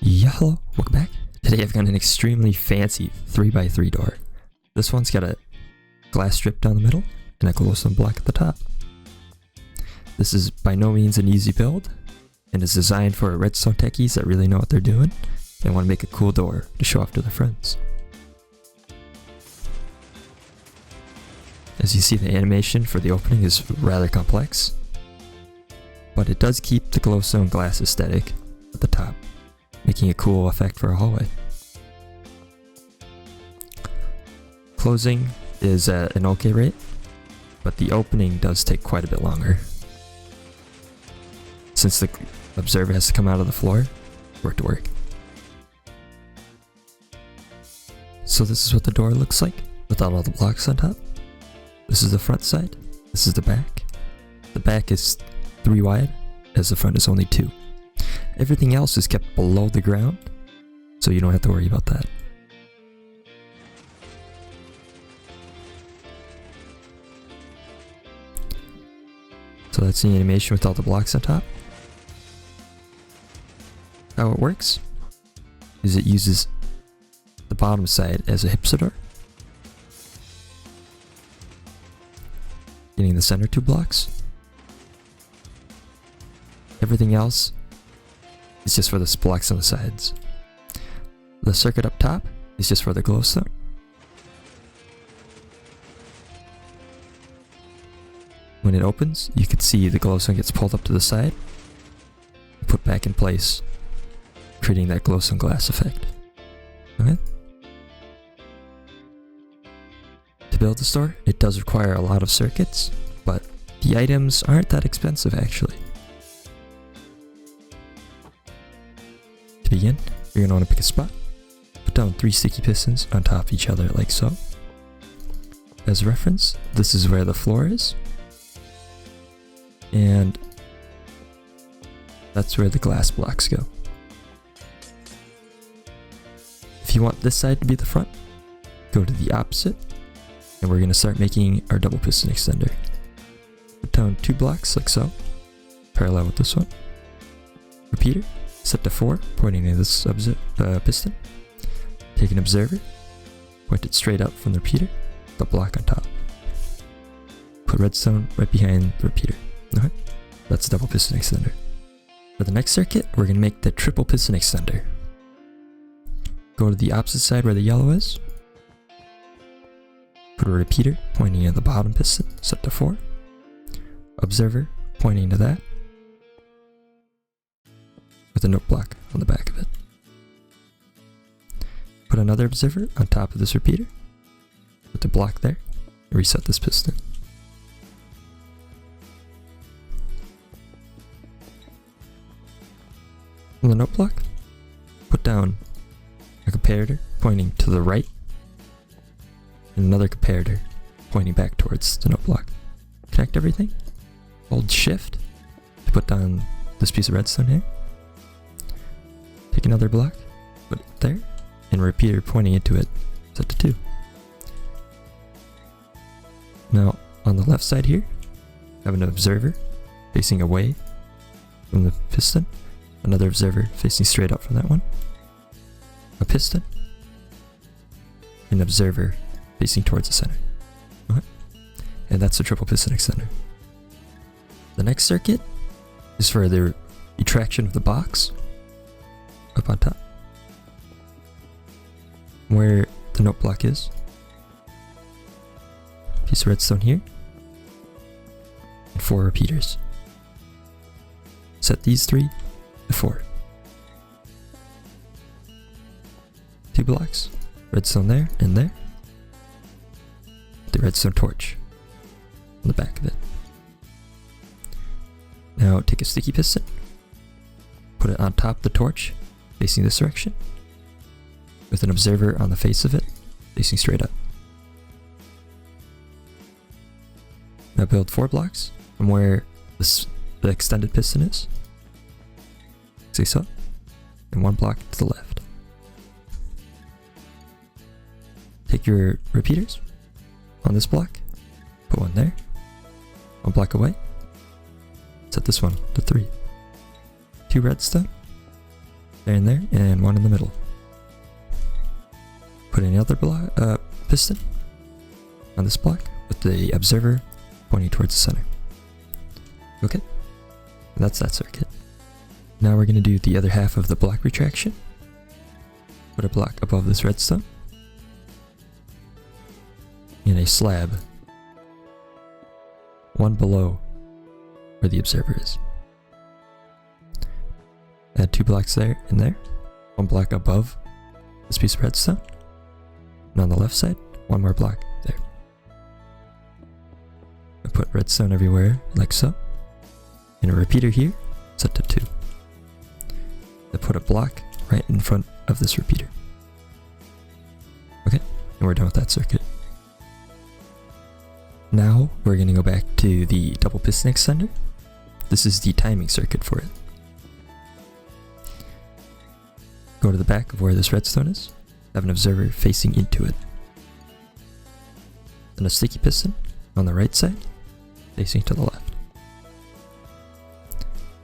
Hello, welcome back. Today I've got an extremely fancy 3x3 door. This one's got a glass strip down the middle and a glowstone block at the top. This is by no means an easy build and is designed for redstone techies that really know what they're doing and want to make a cool door to show off to their friends. As you see, the animation for the opening is rather complex, but it does keep the glowstone glass aesthetic at the top, making a cool effect for a hallway. Closing is at an okay rate, but the opening does take quite a bit longer, since the observer has to come out of the floor for it to work. So this is what the door looks like without all the blocks on top. This is the front side, this is the back. The back is 3 wide, as the front is only 2. Everything else is kept below the ground, so you don't have to worry about that. So that's the animation with all the blocks on top. How it works is it uses the bottom side as a hipster door, getting the center 2 blocks. Everything else is just for the blocks on the sides. The circuit up top is just for the glowstone. When it opens, you can see the glowstone gets pulled up to the side and put back in place, creating that glowstone glass effect. Okay. To build the store, it does require a lot of circuits, but the items aren't that expensive actually. To begin, you're going to want to pick a spot, put down 3 sticky pistons on top of each other like so. As reference, this is where the floor is, and that's where the glass blocks go. If you want this side to be the front, go to the opposite, and we're going to start making our double piston extender. Put down 2 blocks like so, parallel with this one. Repeater, set to 4, pointing to this piston. Take an observer, point it straight up from the repeater, the block on top. Put redstone right behind the repeater. Okay, that's a double piston extender. For the next circuit, we're going to make the triple piston extender. Go to the opposite side where the yellow is. Put a repeater pointing at the bottom piston, set to 4. Observer pointing to that, with a note block on the back of it. Put another observer on top of this repeater, put the block there, and reset this piston. On the note block, put down a comparator pointing to the right, and another comparator pointing back towards the note block. Connect everything, hold shift to put down this piece of redstone here. Take another block, put it there, and a repeater pointing into it, set to 2. Now, on the left side here, have an observer facing away from the piston, another observer facing straight up from that one, a piston, an observer facing towards the center. Okay. And that's the triple piston extender. The next circuit is for the retraction of the box up on top, where the note block is. Piece of redstone here, and 4 repeaters. Set these 3 to 4. 2 blocks, redstone there and there. The redstone torch on the back of it. Now take a sticky piston, put it on top of the torch, facing this direction, with an observer on the face of it, facing straight up. Now build 4 blocks from where the extended piston is, say so, and 1 block to the left. Take your repeaters on this block, put 1 there, 1 block away, set this one to 3. 2 redstone, there and there, and one in the middle. Put another block, piston on this block with the observer pointing towards the center. Okay, that's that circuit. Now we're going to do the other half of the block retraction. Put a block above this redstone and a slab, one below where the observer is. Add 2 blocks there and there, 1 block above this piece of redstone, and on the left side, 1 more block there. I put redstone everywhere like so, and a repeater here set to 2. I put a block right in front of this repeater. Okay, and we're done with that circuit. Now we're going to go back to the double piston extender. This is the timing circuit for it. Go to the back of where this redstone is, have an observer facing into it. Then a sticky piston on the right side, facing to the left.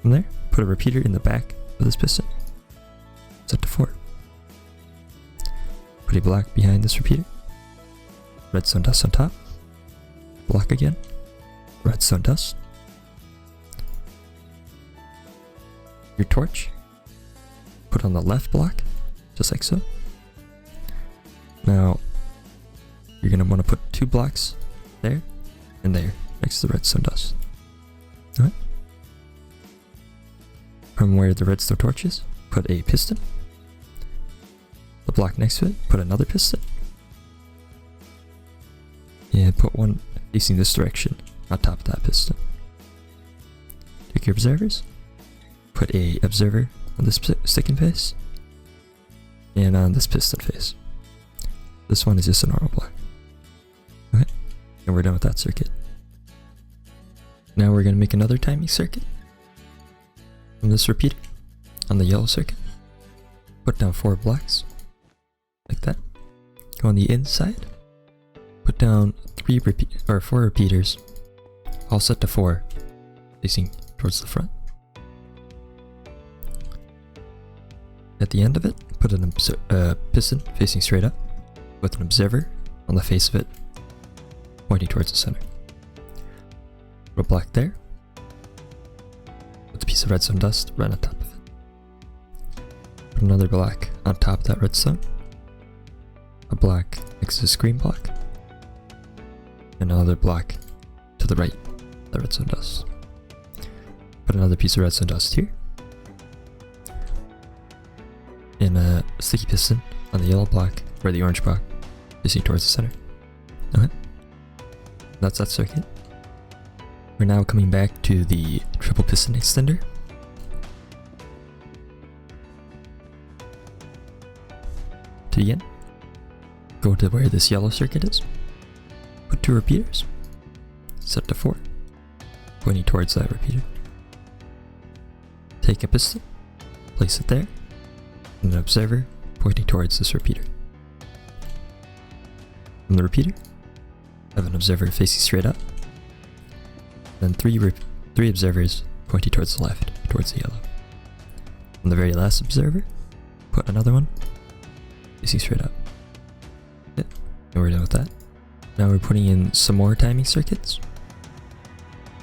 From there, put a repeater in the back of this piston, set to 4. Put a block behind this repeater, redstone dust on top, block again, redstone dust. Your torch, put on the left block, just like so. Now, you're going to want to put 2 blocks there and there next to the redstone dust. Alright. From where the redstone torch is, put a piston. The block next to it, put another piston. And put one facing this direction on top of that piston. Take your observers, put a observer on this sticking face, and on this piston face. This one is just a normal block. Okay, and we're done with that circuit. Now we're going to make another timing circuit from this repeater on the yellow circuit. Put down 4 blocks, like that. Go on the inside, put down 4 repeaters, all set to 4, facing towards the front. At the end of it, put a piston facing straight up, with an observer on the face of it, pointing towards the center. Put a block there, with a piece of redstone dust right on top of it. Put another block on top of that redstone, a block next to this green block, and another block to the right of the redstone dust. Put another piece of redstone dust here, and a sticky piston on the yellow block or the orange block facing towards the center. Okay, that's that circuit. We're now coming back to the triple piston extender. To begin, go to where this yellow circuit is, put 2 repeaters, set to 4, pointing towards that repeater. Take a piston, place it there, and an observer pointing towards this repeater. From the repeater, have an observer facing straight up, then 3 observers pointing towards the left, towards the yellow. On the very last observer, put another one facing straight up. Okay, and we're done with that. Now we're putting in some more timing circuits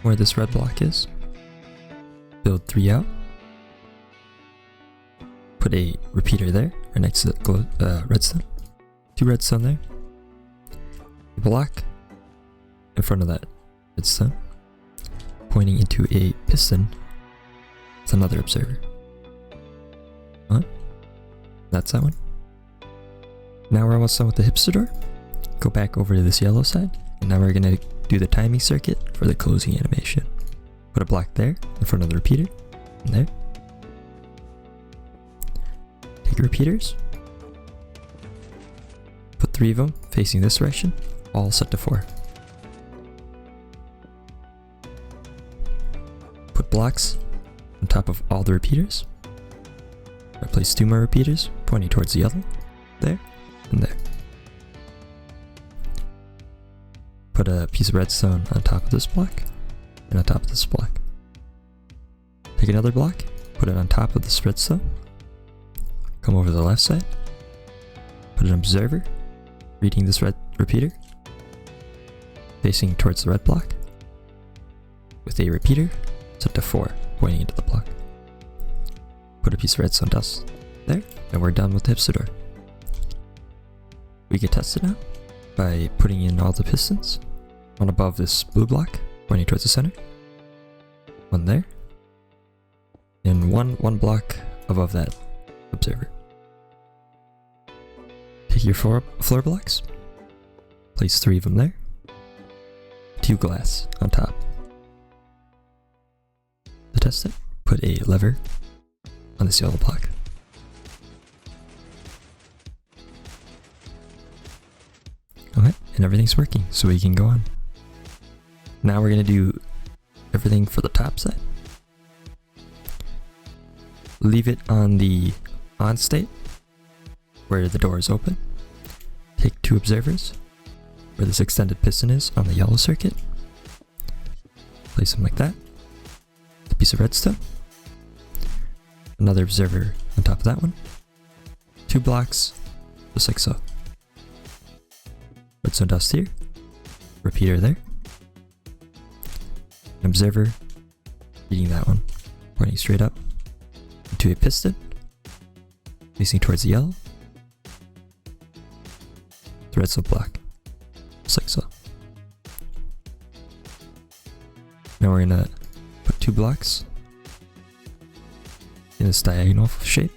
where this red block is. Build 3 out. Put a repeater there, right next to the redstone. 2 redstone there. A block in front of that redstone, pointing into a piston with another observer. That's that one. Now we're almost done with the hipster door. Go back over to this yellow side, and now we're going to do the timing circuit for the closing animation. Put a block there in front of the repeater, and there. Take your repeaters, put 3 of them facing this direction, all set to 4. Put blocks on top of all the repeaters. I place 2 more repeaters pointing towards the yellow, there, and there. Put a piece of redstone on top of this block, and on top of this block. Take another block, put it on top of this redstone, Come over to the left side. Put an observer, reading this red repeater, facing towards the red block, with a repeater set to 4, pointing into the block. Put a piece of redstone dust there, and we're done with the hipster door. We can test it now by putting in all the pistons. One above this blue block, pointing towards the center. One there. And one block above that observer. Take your floor blocks. Place 3 of them there. 2 glass on top. To test it, put a lever on this yellow block. Okay, and everything's working, so we can go on. Now we're gonna do everything for the top side. Leave it on the on state, where the door is open. Take 2 observers, where this extended piston is on the yellow circuit. Place them like that. With a piece of redstone. Another observer on top of that one. 2 blocks, just like so. Redstone dust here. Repeater there. An observer reading that one, pointing straight up into a piston, facing towards the yellow. The redstone block, just like so. Now we're gonna put 2 blocks in this diagonal shape.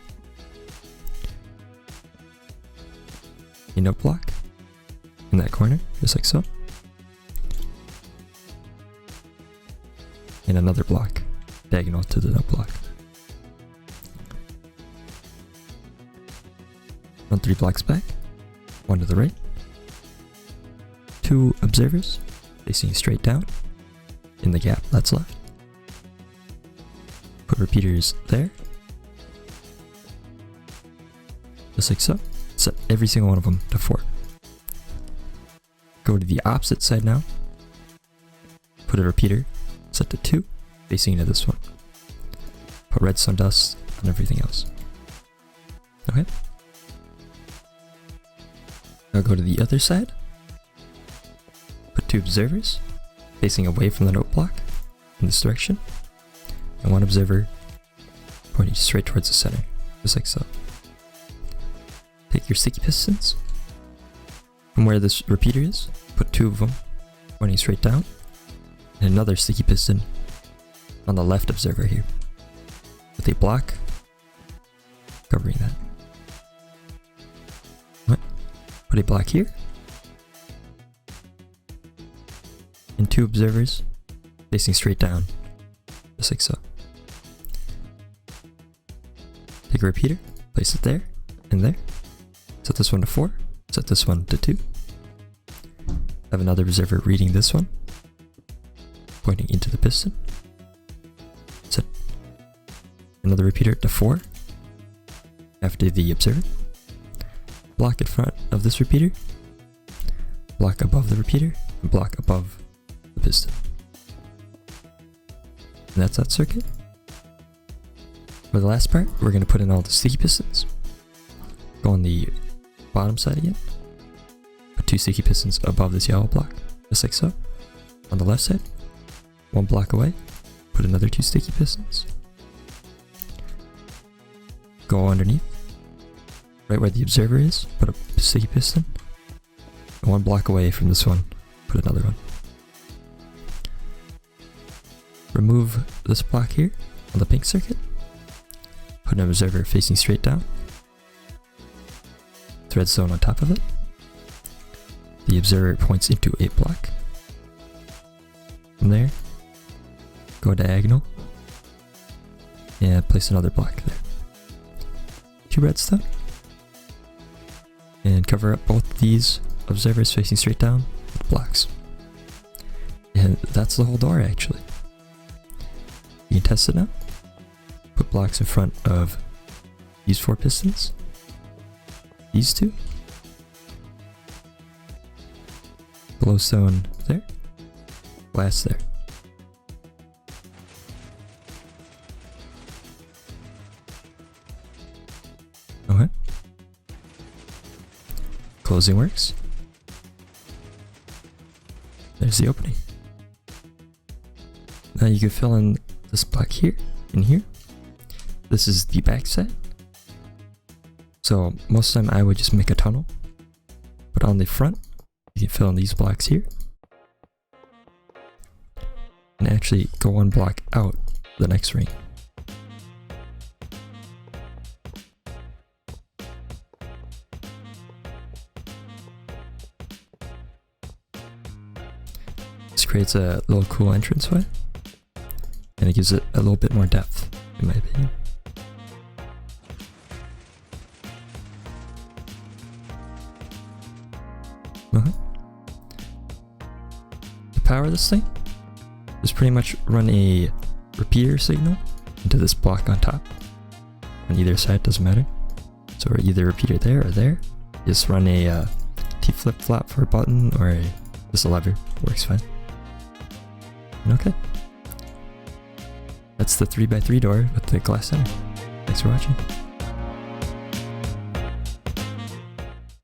A note block in that corner, just like so. And another block diagonal to the note block. Run 3 blocks back, 1 to the right. 2 observers facing straight down in the gap that's left. Put repeaters there, just like so. Set every single one of them to 4. Go to the opposite side now. Put a repeater set to 2, facing into this one. Put redstone dust on everything else. Okay. Now go to the other side. Put 2 observers facing away from the note block in this direction. And 1 observer pointing straight towards the center, just like so. Take your sticky pistons from where this repeater is, put 2 of them pointing straight down, and another sticky piston on the left observer here, with a block covering that. Right. Put a block here, and 2 observers facing straight down, just like so. Take a repeater, place it there, and there. Set this one to 4, set this one to 2. Have another observer reading this one, pointing into the piston. Set another repeater to 4 after the observer. Block in front of this repeater, block above the repeater, and block above the piston. And that's that circuit. For the last part, we're going to put in all the sticky pistons. Go on the bottom side again. Put 2 sticky pistons above this yellow block, just like so. On the left side, 1 block away, put another 2 sticky pistons. Go underneath, right where the observer is, put a sticky piston. And 1 block away from this one, put another one. Remove this block here on the pink circuit. Put an observer facing straight down. Redstone on top of it. The observer points into a block. From there, go diagonal and place another block there. 2 redstone, and cover up both these observers facing straight down with blocks. And that's the whole door actually. You can test it now. Put blocks in front of these 4 pistons. These 2. Glowstone there. Glass there. Okay. closing works. There's the opening. Now you can fill in this block here, in here. This is the back side. So most of the time I would just make a tunnel. But on the front, you can fill in these blocks here. And actually go one block out the next ring. This creates a little cool entranceway. And it gives it a little bit more depth, in my opinion. To power this thing, just pretty much run a repeater signal into this block on top. On either side, doesn't matter. So we're either repeater there or there. Just run a T flip-flop for a button or just a lever, works fine. And okay. That's the 3x3 door with the glass center. Thanks for watching.